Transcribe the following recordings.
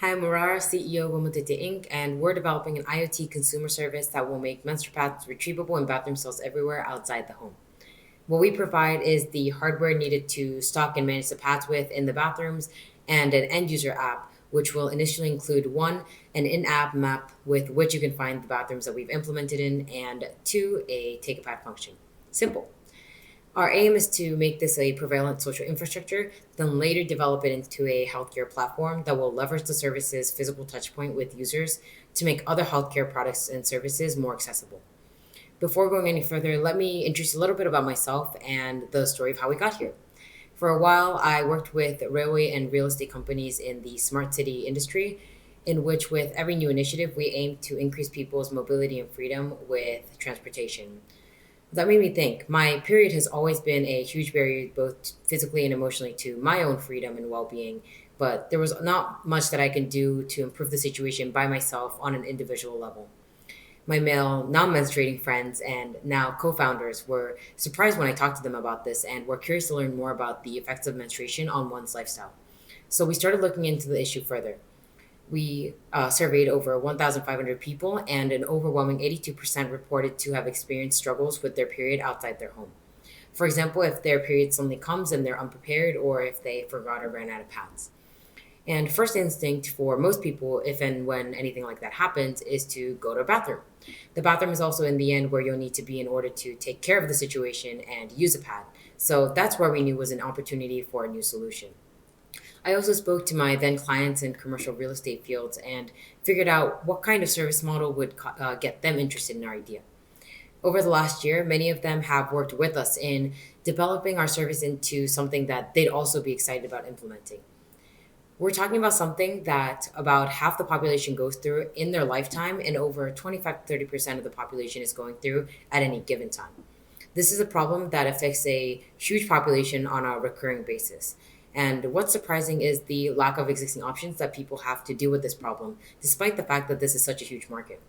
Hi, I'm Urara, CEO of Omotete Inc., and we're developing an IoT consumer service that will make menstrual pads retrievable in bathroom stalls everywhere outside the home. What we provide is the hardware needed to stock and manage the pads with in the bathrooms and an end user app, which will initially include one, an in app map with which you can find the bathrooms that we've implemented in, and two, a take a pad function. Simple. Our aim is to make this a prevalent social infrastructure, then later develop it into a healthcare platform that will leverage the service's physical touchpoint with users to make other healthcare products and services more accessible. Before going any further, let me introduce a little bit about myself and the story of how we got here. For a while, I worked with railway and real estate companies in the smart city industry, in which, with every new initiative, we aim to increase people's mobility and freedom with transportation. That made me think. My period has always been a huge barrier, both physically and emotionally, to my own freedom and well being. But there was not much that I can do to improve the situation by myself on an individual level. My male, non menstruating friends and now co founders were surprised when I talked to them about this and were curious to learn more about the effects of menstruation on one's lifestyle. So we started looking into the issue further. We surveyed over 1,500 people, and an overwhelming 82% reported to have experienced struggles with their period outside their home. For example, if their period suddenly comes and they're unprepared, or if they forgot or ran out of pads. And first instinct for most people, if and when anything like that happens, is to go to a bathroom. The bathroom is also in the end where you'll need to be in order to take care of the situation and use a pad. So that's where we knew was an opportunity for a new solution. I also spoke to my then clients in commercial real estate fields and figured out what kind of service model would get them interested in our idea. Over the last year, many of them have worked with us in developing our service into something that they'd also be excited about implementing. We're talking about something that about half the population goes through in their lifetime, and over 25 to 30% of the population is going through at any given time. This is a problem that affects a huge population on a recurring basis. And what's surprising is the lack of existing options that people have to deal with this problem, despite the fact that this is such a huge market.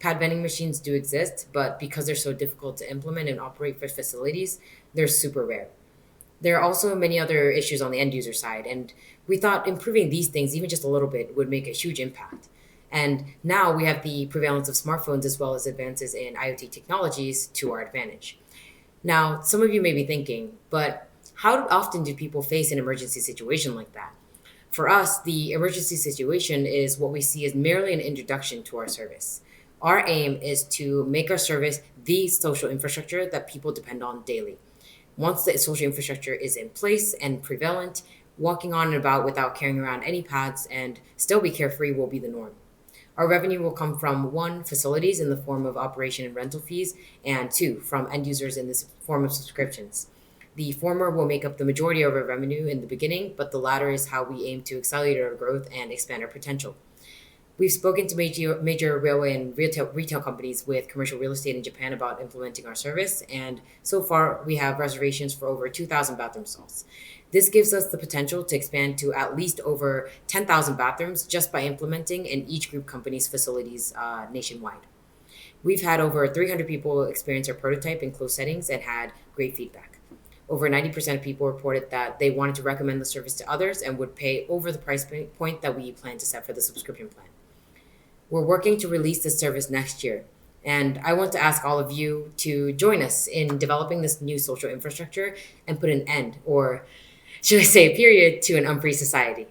Pad vending machines do exist, but because they're so difficult to implement and operate for facilities, they're super rare. There are also many other issues on the end user side, and we thought improving these things, even just a little bit, would make a huge impact. And now we have the prevalence of smartphones as well as advances in IoT technologies to our advantage. Now, some of you may be thinking, but how often do people face an emergency situation like that? For us, the emergency situation is what we see as merely an introduction to our service. Our aim is to make our service the social infrastructure that people depend on daily. Once the social infrastructure is in place and prevalent, walking on and about without carrying around any pads and still be carefree will be the norm. Our revenue will come from one, facilities in the form of operation and rental fees, and two, from end users in this form of subscriptions. The former will make up the majority of our revenue in the beginning, but the latter is how we aim to accelerate our growth and expand our potential. We've spoken to major railway and retail companies with commercial real estate in Japan about implementing our service, and so far we have reservations for over 2,000 bathroom stalls. This gives us the potential to expand to at least over 10,000 bathrooms just by implementing in each group company's facilities nationwide. We've had over 300 people experience our prototype in closed settings and had great feedback. Over 90% of people reported that they wanted to recommend the service to others and would pay over the price point that we plan to set for the subscription plan. We're working to release this service next year, and I want to ask all of you to join us in developing this new social infrastructure and put an end, or should I say, period, to an unfree society.